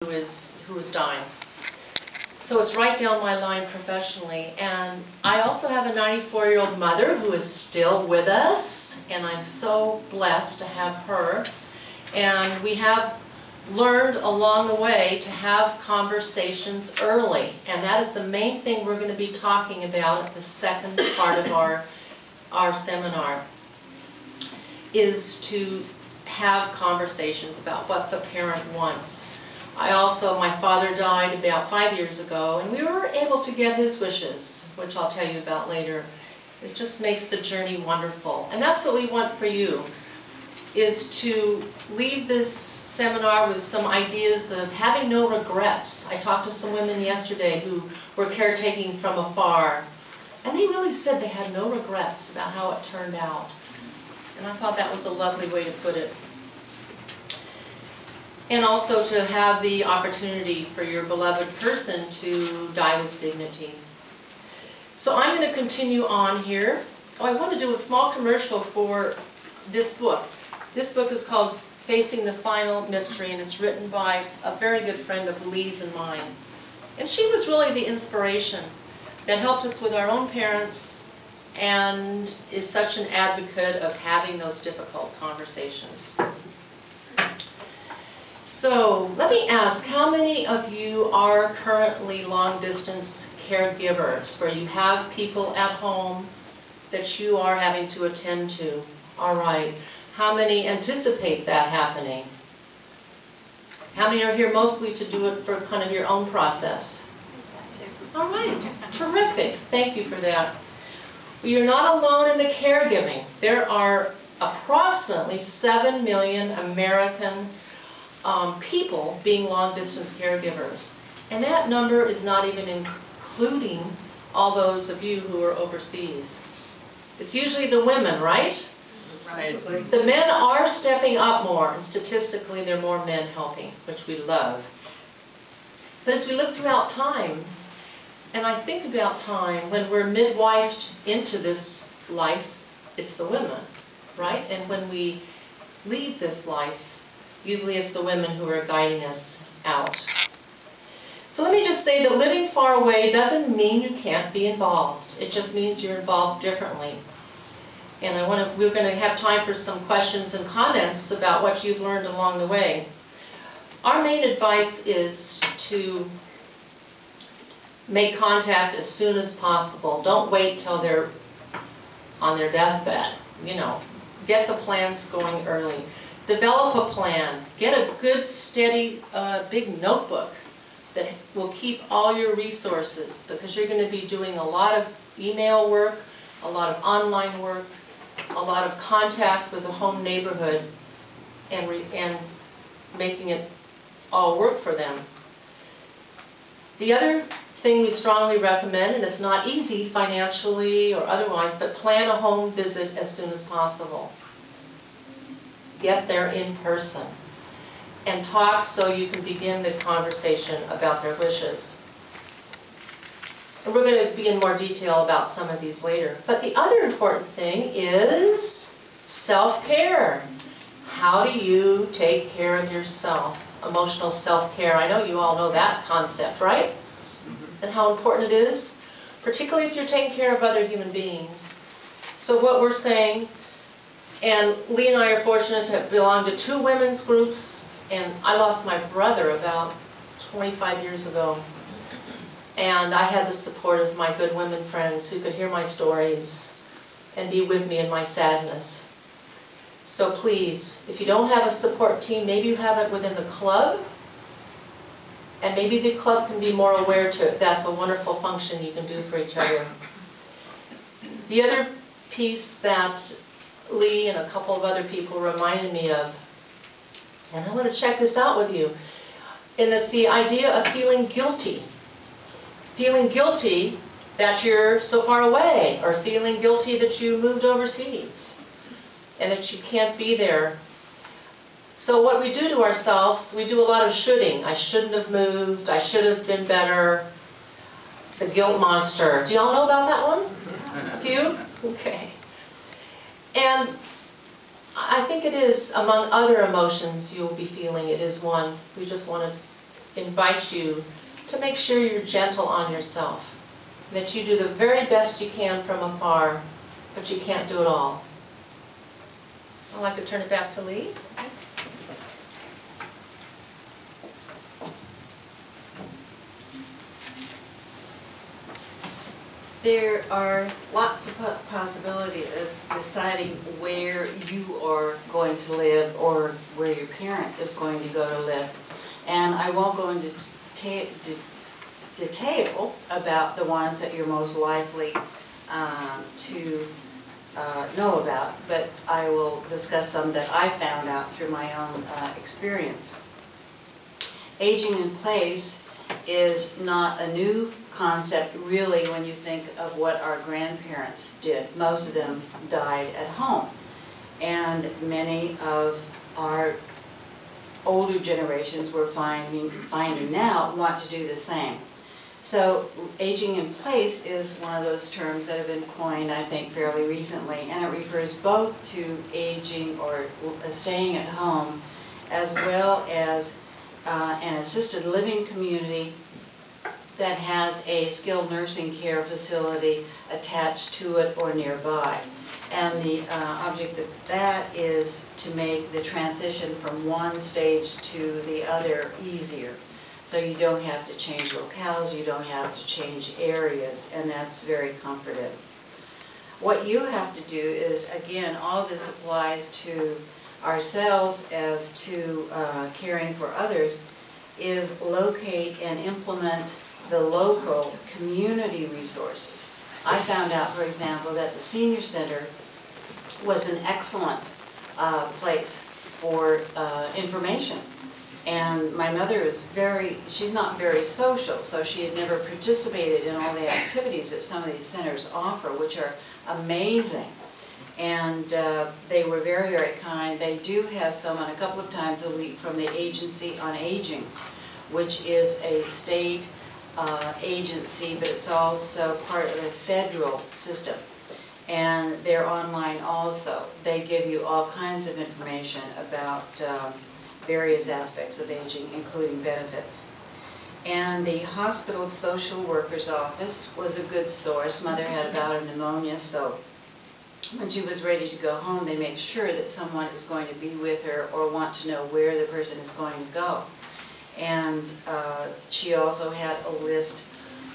who is dying. So it's right down my line professionally. And I also have a 94-year-old mother who is still with us, and I'm so blessed to have her. And we have learned along the way to have conversations early, and that is the main thing we're going to be talking about at the second part of our seminar, is to have conversations about what the parent wants. My father died about 5 years ago, and we were able to get his wishes, which I'll tell you about later. It just makes the journey wonderful, and that's what we want for you, is to leave this seminar with some ideas of having no regrets. I talked to some women yesterday who were caretaking from afar, and they really said they had no regrets about how it turned out. And I thought that was a lovely way to put it. And also to have the opportunity for your beloved person to die with dignity. So I'm going to continue on here. I want to do a small commercial for this book. This book is called Facing the Final Mystery, and it's written by a very good friend of Lee's and mine. And she was really the inspiration that helped us with our own parents and is such an advocate of having those difficult conversations. So let me ask, how many of you are currently long-distance caregivers, where you have people at home that you are having to attend to? All right. How many anticipate that happening? How many are here mostly to do it for kind of your own process? All right. Terrific. Thank you for that. Well, you're not alone in the caregiving. There are approximately 7 million American people being long-distance caregivers. And that number is not even including all those of you who are overseas. It's usually the women, right? Right. The men are stepping up more, and statistically there are more men helping, which we love. But as we look throughout time, and I think about time when we're midwifed into this life, it's the women, right? And when we leave this life, usually it's the women who are guiding us out. So let me just say that living far away doesn't mean you can't be involved. It just means you're involved differently. And we're going to have time for some questions and comments about what you've learned along the way. Our main advice is to make contact as soon as possible. Don't wait till they're on their deathbed. You know, get the plans going early. Develop a plan. Get a good, steady, big notebook that will keep all your resources, because you're going to be doing a lot of email work, a lot of online work, a lot of contact with the home neighborhood, and making it all work for them. The other thing we strongly recommend, and it's not easy financially or otherwise, but plan a home visit as soon as possible. Get there in person and talk so you can begin the conversation about their wishes. And we're going to be in more detail about some of these later. But the other important thing is self-care. How do you take care of yourself? Emotional self-care. I know you all know that concept, right? And how important it is, particularly if you're taking care of other human beings. So what we're saying, and Lee and I are fortunate to belong to 2 women's groups, and I lost my brother about 25 years ago. And I had the support of my good women friends who could hear my stories and be with me in my sadness. So please, if you don't have a support team, maybe you have it within the club, and maybe the club can be more aware to it. That's a wonderful function you can do for each other. The other piece that Lee and a couple of other people reminded me of, and I want to check this out with you, and it's the idea of feeling guilty. Feeling guilty that you're so far away, or feeling guilty that you moved overseas and that you can't be there. So what we do to ourselves, we do a lot of shoulding. I shouldn't have moved, I should have been better. The guilt monster. Do y'all know about that one? A few? Okay. And I think it is, among other emotions you'll be feeling, it is one. We just want to invite you to make sure you're gentle on yourself, that you do the very best you can from afar, but you can't do it all. I'd like to turn it back to Lee. There are lots of possibilities of deciding where you are going to live or where your parent is going to go to live. And I won't go into detail about the ones that you're most likely to know about, but I will discuss some that I found out through my own experience. Aging in place is not a new concept really when you think of what our grandparents did. Most of them died at home, and many of our older generations we're finding now want to do the same. So aging in place is one of those terms that have been coined, I think, fairly recently, and it refers both to aging or staying at home as well as an assisted living community that has a skilled nursing care facility attached to it or nearby. And the object of that is to make the transition from one stage to the other easier. So you don't have to change locales, you don't have to change areas, and that's very comforting. What you have to do is, again, all of this applies to ourselves as to caring for others, is locate and implement the local community resources. I found out, for example, that the senior center was an excellent place for information. And my mother is she's not very social, so she had never participated in all the activities that some of these centers offer, which are amazing. And they were very, very kind. They do have someone a couple of times a week from the Agency on Aging, which is a state agency, but it's also part of the federal system. And they're online also. They give you all kinds of information about various aspects of aging, including benefits. And the hospital social worker's office was a good source. Mother had a bout of pneumonia, so when she was ready to go home, they make sure that someone is going to be with her or want to know where the person is going to go. And she also had a list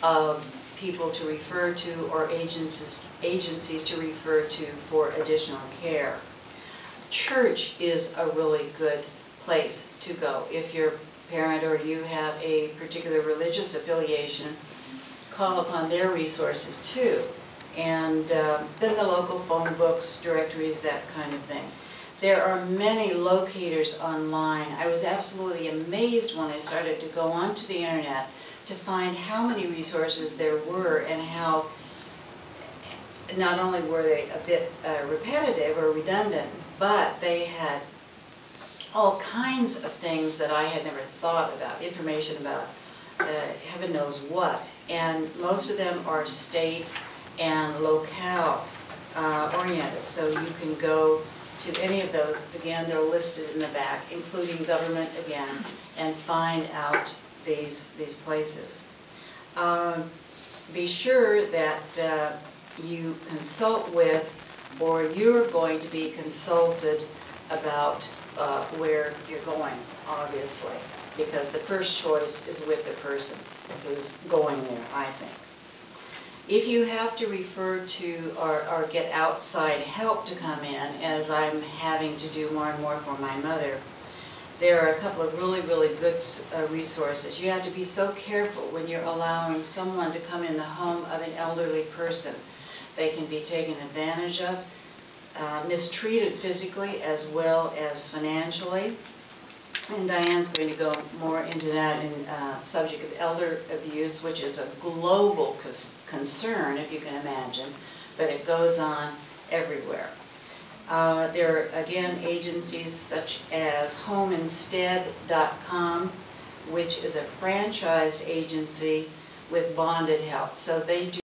of people to refer to or agencies to refer to for additional care. Church is a really good place to go. If your parent or you have a particular religious affiliation, call upon their resources too. And then the local phone books, directories, that kind of thing. There are many locators online. I was absolutely amazed when I started to go onto the internet to find how many resources there were and how not only were they a bit repetitive or redundant, but they had all kinds of things that I had never thought about, information about heaven knows what. And most of them are state and locale oriented, so you can go to any of those. Again, they're listed in the back, including government again, and find out these places. Be sure that you consult with, or you're going to be consulted about where you're going, obviously, because the first choice is with the person who's going there, I think. If you have to refer to or get outside help to come in, as I'm having to do more and more for my mother, there are a couple of really, really good resources. You have to be so careful when you're allowing someone to come in the home of an elderly person. They can be taken advantage of, mistreated physically as well as financially. And Diane's going to go more into that in subject of elder abuse, which is a global concern, if you can imagine, but it goes on everywhere. There are, again, agencies such as homeinstead.com, which is a franchised agency with bonded help. So they do